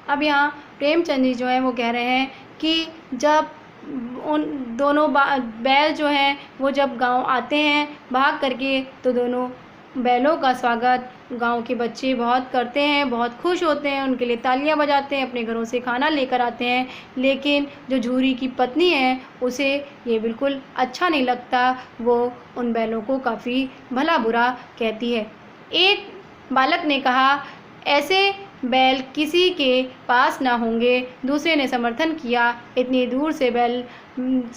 अब यहाँ प्रेमचंद जी जो है वो कह रहे हैं कि जब उन दोनों बैल जो हैं वो जब गांव आते हैं भाग करके, तो दोनों बैलों का स्वागत गांव के बच्चे बहुत करते हैं, बहुत खुश होते हैं, उनके लिए तालियां बजाते हैं, अपने घरों से खाना लेकर आते हैं। लेकिन जो झूरी की पत्नी है उसे ये बिल्कुल अच्छा नहीं लगता, वो उन बैलों को काफ़ी भला बुरा कहती है। एक बालक ने कहा, ऐसे बैल किसी के पास ना होंगे। दूसरे ने समर्थन किया, इतनी दूर से बैल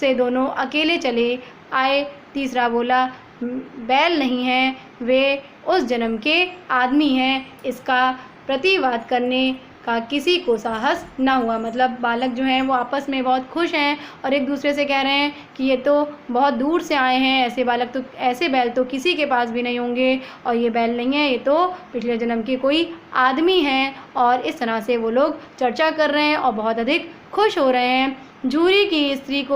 से दोनों अकेले चले आए। तीसरा बोला, बैल नहीं हैं, वे उस जन्म के आदमी हैं। इसका प्रतिवाद करने का किसी को साहस ना हुआ। मतलब बालक जो हैं वो आपस में बहुत खुश हैं और एक दूसरे से कह रहे हैं कि ये तो बहुत दूर से आए हैं, ऐसे बैल तो किसी के पास भी नहीं होंगे, और ये बैल नहीं है, ये तो पिछले जन्म के कोई आदमी हैं। और इस तरह से वो लोग चर्चा कर रहे हैं और बहुत अधिक खुश हो रहे हैं। झूरी की स्त्री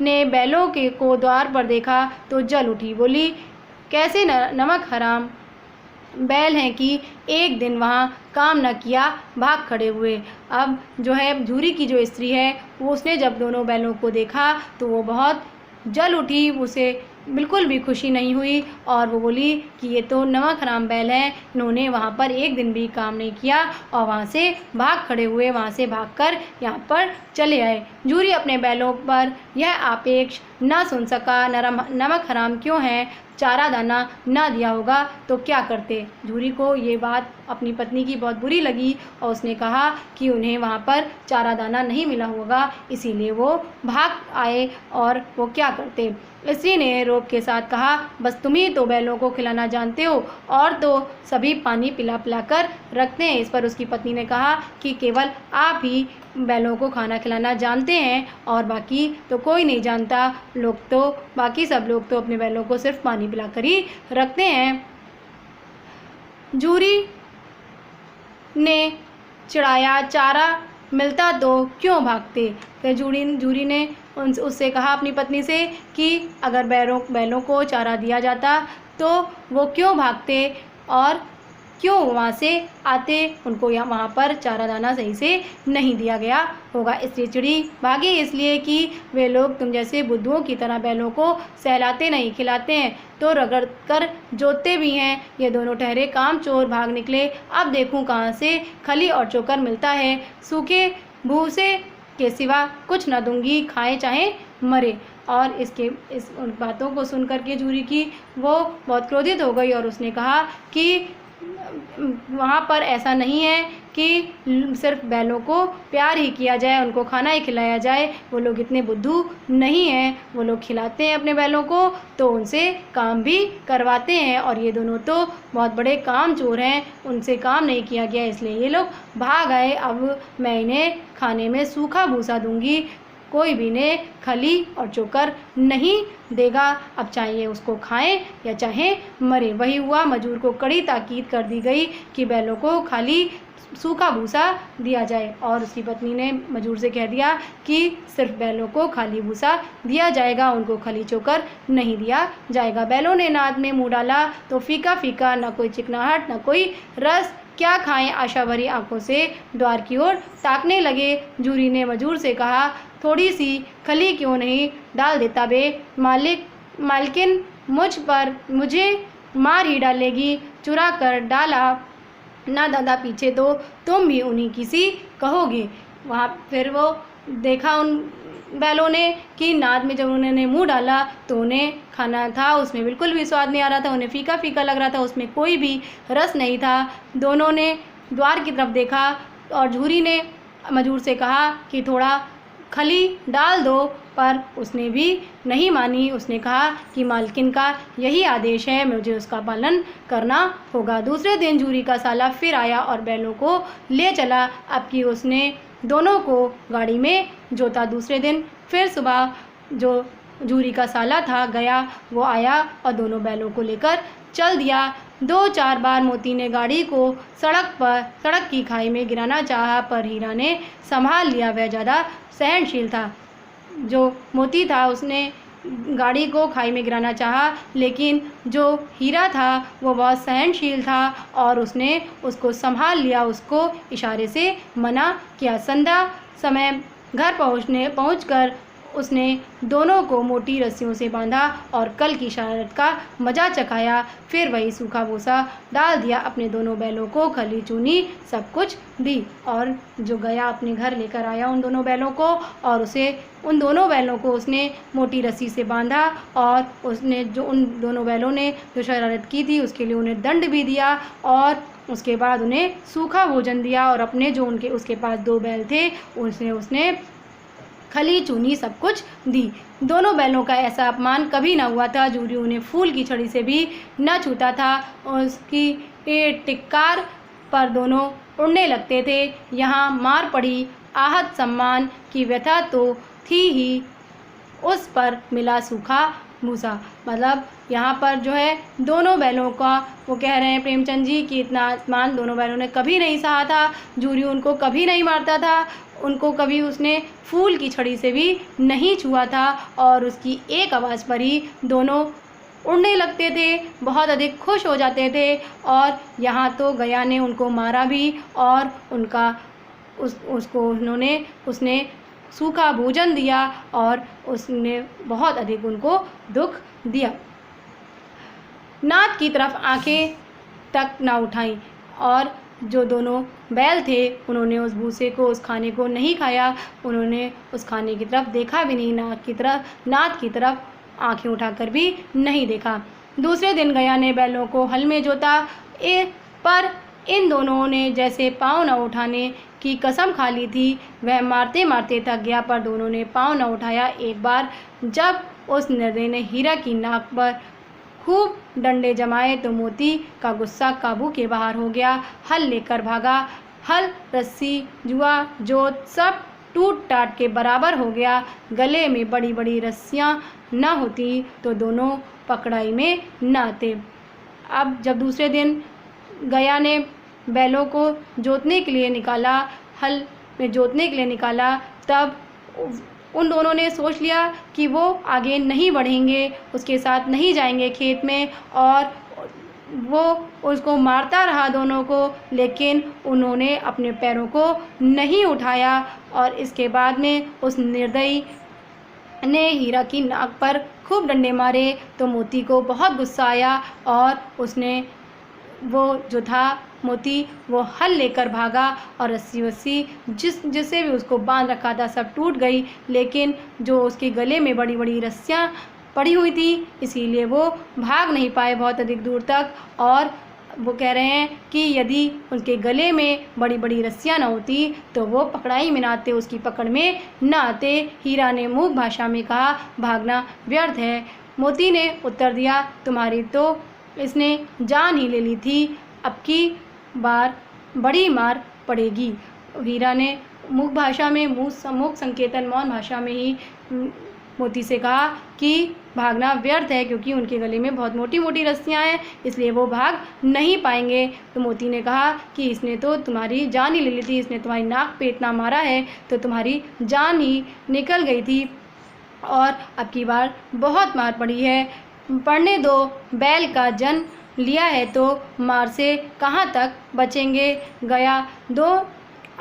ने बैलों को द्वार पर देखा तो जल उठी, बोली, कैसे नमक हराम बैल हैं कि एक दिन वहाँ काम न किया भाग खड़े हुए। अब जो है झूरी की जो स्त्री है वो उसने जब दोनों बैलों को देखा तो वो बहुत जल उठी, उसे बिल्कुल भी खुशी नहीं हुई और वो बोली कि ये तो नमक हराम बैल हैं, इन्होंने वहाँ पर एक दिन भी काम नहीं किया और वहाँ से भाग खड़े हुए, वहाँ से भागकर यहाँ पर चले आए। झूरी अपने बैलों पर यह आपेक्ष न सुन सका, नमक हराम क्यों है, चारा दाना ना दिया होगा तो क्या करते। झूरी को ये बात अपनी पत्नी की बहुत बुरी लगी और उसने कहा कि उन्हें वहाँ पर चारा दाना नहीं मिला होगा, इसीलिए वो भाग आए और वो क्या करते। स्त्री ने रोब के साथ कहा, बस तुम ही तो बैलों को खिलाना जानते हो, और तो सभी पानी पिला पिला कर रखते हैं। इस पर उसकी पत्नी ने कहा कि केवल आप ही बैलों को खाना खिलाना जानते हैं और बाकी तो कोई नहीं जानता, बाकी सब लोग तो अपने बैलों को सिर्फ पानी पिलाकर ही रखते हैं। झूरी ने चिढ़ाया, चारा मिलता तो क्यों भागते। फिर झूरी ने उससे कहा अपनी पत्नी से कि अगर बैलों को चारा दिया जाता तो वो क्यों भागते और क्यों वहाँ से आते, उनको वहाँ पर चारा दाना सही से नहीं दिया गया होगा। इसलिए चिड़ी भागे, इसलिए कि वे लोग तुम जैसे बुद्धुओं की तरह बैलों को सहलाते नहीं, खिलाते हैं तो रगड़ कर जोतते भी हैं। ये दोनों ठहरे काम चोर भाग निकले, अब देखूं कहाँ से खली और चोकर मिलता है, सूखे भूसे के सिवा कुछ न दूंगी, खाए चाहे मरे। और उन बातों को सुन कर के झूरी की वो बहुत क्रोधित हो गई और उसने कहा कि वहाँ पर ऐसा नहीं है कि सिर्फ बैलों को प्यार ही किया जाए, उनको खाना ही खिलाया जाए, वो लोग इतने बुद्धू नहीं हैं, वो लोग खिलाते हैं अपने बैलों को तो उनसे काम भी करवाते हैं, और ये दोनों तो बहुत बड़े काम चोर हैं, उनसे काम नहीं किया गया इसलिए ये लोग भाग आए। अब मैं इन्हें खाने में सूखा भूसा दूंगी, कोई भी इन्हें खली और चोकर नहीं देगा, अब चाहे उसको खाएं या चाहे मरे। वही हुआ, मजूर को कड़ी ताकीद कर दी गई कि बैलों को खाली सूखा भूसा दिया जाए, और उसकी पत्नी ने मजूर से कह दिया कि सिर्फ बैलों को खाली भूसा दिया जाएगा, उनको खली चोकर नहीं दिया जाएगा। बैलों ने नाद में मुँह डाला तो फीका फीका, ना कोई चिकनाहट ना कोई रस, क्या खाएं, आशा भरी आंखों से द्वार की ओर ताकने लगे। झूरी ने मजूर से कहा, थोड़ी सी खली क्यों नहीं डाल देता बे, मालकिन मुझे मार ही डालेगी, चुरा कर डाला ना दादा पीछे तो तुम भी उन्हीं की सी कहोगे। वहाँ फिर वो देखा उन बैलों ने कि नाद में जब उन्होंने मुंह डाला तो उन्हें खाना था उसमें बिल्कुल भी स्वाद नहीं आ रहा था, उन्हें फीका फीका लग रहा था, उसमें कोई भी रस नहीं था। दोनों ने द्वार की तरफ देखा और झूरी ने मजूर से कहा कि थोड़ा खली डाल दो, पर उसने भी नहीं मानी। उसने कहा कि मालकिन का यही आदेश है, मुझे उसका पालन करना होगा। दूसरे दिन झूरी का साला फिर आया और बैलों को ले चला। अब कि उसने दोनों को गाड़ी में जोता। दूसरे दिन फिर सुबह जो झूरी का साला था गया, वो आया और दोनों बैलों को लेकर चल दिया। 2-4 बार मोती ने गाड़ी को सड़क की खाई में गिराना चाहा, पर हीरा ने संभाल लिया, वह ज़्यादा सहनशील था। जो मोती था उसने गाड़ी को खाई में गिराना चाहा, लेकिन जो हीरा था वो बहुत सहनशील था और उसने उसको संभाल लिया, उसको इशारे से मना किया। संध्या समय घर पहुंचकर उसने दोनों को मोटी रस्सियों से बांधा और कल की शरारत का मज़ा चखाया। फिर वही सूखा भूसा डाल दिया, अपने दोनों बैलों को खली चूनी सब कुछ दी और जो गया अपने घर लेकर आया उन दोनों बैलों को, और उसे उन दोनों बैलों को उसने मोटी रस्सी से बांधा और उसने जो उन दोनों बैलों ने जो शरारत की थी उसके लिए उन्हें दंड भी दिया और उसके बाद उन्हें सूखा भोजन दिया और अपने जो उसके पास 2 बैल थे उसने खली चूनी सब कुछ दी। दोनों बैलों का ऐसा अपमान कभी ना हुआ था। जूरी उन्हें फूल की छड़ी से भी न छूता था और उसकी टिक्कार पर दोनों उड़ने लगते थे। यहाँ मार पड़ी आहत सम्मान की व्यथा तो थी ही, उस पर मिला सूखा भूसा। मतलब यहाँ पर जो है दोनों बैलों का वो कह रहे हैं प्रेमचंद जी कि इतना अपमान दोनों बैलों ने कभी नहीं सहा था। जूरी उनको कभी नहीं मारता था, उनको कभी उसने फूल की छड़ी से भी नहीं छुआ था और उसकी एक आवाज़ पर ही दोनों उड़ने लगते थे, बहुत अधिक खुश हो जाते थे। और यहाँ तो गया ने उनको मारा भी और उसने सूखा भोजन दिया और उसने बहुत अधिक उनको दुख दिया। नाथ की तरफ आंखें तक ना उठाई और जो दोनों बैल थे उन्होंने उस भूसे को, उस खाने को नहीं खाया, उन्होंने उस खाने की तरफ देखा भी नहीं, नाथ की तरफ आंखें उठाकर भी नहीं देखा। दूसरे दिन गया ने बैलों को हल में जोता, पर इन दोनों ने जैसे पाँव न उठाने की कसम खा ली थी। वह मारते मारते थक गया पर दोनों ने पाँव न उठाया। एक बार जब उस निर्दयी ने हीरा की नाक पर खूब डंडे जमाए तो मोती का गुस्सा काबू के बाहर हो गया। हल लेकर भागा, हल, रस्सी, जुआ, जोत सब टूट टाट के बराबर हो गया। गले में बड़ी बड़ी रस्सियाँ न होती तो दोनों पकड़ाई में न आते। अब जब दूसरे दिन गया ने बैलों को जोतने के लिए निकाला, हल में जोतने के लिए निकाला, तब उन दोनों ने सोच लिया कि वो आगे नहीं बढ़ेंगे, उसके साथ नहीं जाएंगे खेत में, और वो उसको मारता रहा दोनों को, लेकिन उन्होंने अपने पैरों को नहीं उठाया। और इसके बाद में उस निर्दयी ने हीरा की नाक पर खूब डंडे मारे तो मोती को बहुत गुस्सा आया और उसने वो जो था मोती वो हल लेकर भागा और रस्सी वस्सी जिससे भी उसको बांध रखा था सब टूट गई, लेकिन जो उसके गले में बड़ी बड़ी रस्सियाँ पड़ी हुई थी इसीलिए वो भाग नहीं पाए बहुत अधिक दूर तक। और वो कह रहे हैं कि यदि उनके गले में बड़ी बड़ी रस्सियाँ न होती तो वो पकड़ाई में न आते, उसकी पकड़ में न आते। हीरा ने मूक भाषा में कहा, भागना व्यर्थ है। मोती ने उत्तर दिया, तुम्हारी तो इसने जान ही ले ली थी, अब की बार बड़ी मार पड़ेगी। हीरा ने मूक भाषा में, मूक संकेतन मौन भाषा में ही मोती से कहा कि भागना व्यर्थ है, क्योंकि उनके गले में बहुत मोटी मोटी रस्सियाँ हैं, इसलिए वो भाग नहीं पाएंगे। तो मोती ने कहा कि इसने तो तुम्हारी जान ही ले ली थी, इसने तुम्हारी नाक पे इतना मारा है तो तुम्हारी जान ही निकल गई थी, और अब की बार बहुत मार पड़ी है। पढ़ने दो, बैल का जन्म लिया है तो मार से कहाँ तक बचेंगे। गया 2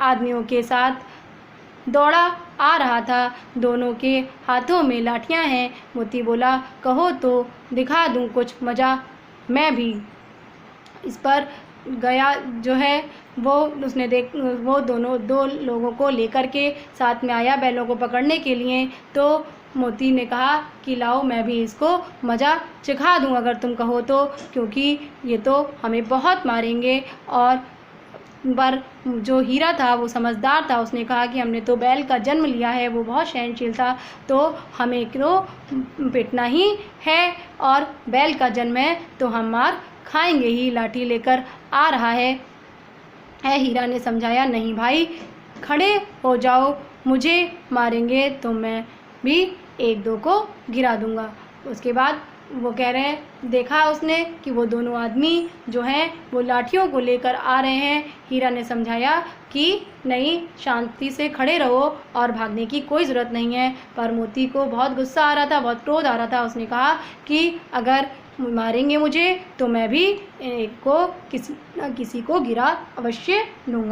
आदमियों के साथ दौड़ा आ रहा था, दोनों के हाथों में लाठियाँ हैं। मोती बोला, कहो तो दिखा दूँ कुछ मज़ा मैं भी। इस पर गया जो है वो दोनों 2 लोगों को लेकर के साथ में आया बैलों को पकड़ने के लिए। तो मोती ने कहा कि लाओ मैं भी इसको मज़ा चखा दूं अगर तुम कहो तो, क्योंकि ये तो हमें बहुत मारेंगे। और पर जो हीरा था वो समझदार था, उसने कहा कि हमने तो बैल का जन्म लिया है, वो बहुत सहनशील था, तो हमें तो पिटना ही है, और बैल का जन्म है तो हम मार खाएंगे ही, लाठी लेकर आ रहा है। हीरा ने समझाया, नहीं भाई खड़े हो जाओ, मुझे मारेंगे तो मैं भी 1-2 को गिरा दूंगा। उसके बाद वो कह रहे हैं, देखा उसने कि वो दोनों आदमी जो हैं वो लाठियों को लेकर आ रहे हैं। हीरा ने समझाया कि नहीं, शांति से खड़े रहो और भागने की कोई ज़रूरत नहीं है। पर मोती को बहुत गुस्सा आ रहा था, बहुत क्रोध आ रहा था। उसने कहा कि अगर मारेंगे मुझे तो मैं भी एक को किसी न किसी को गिरा अवश्य दूँगा।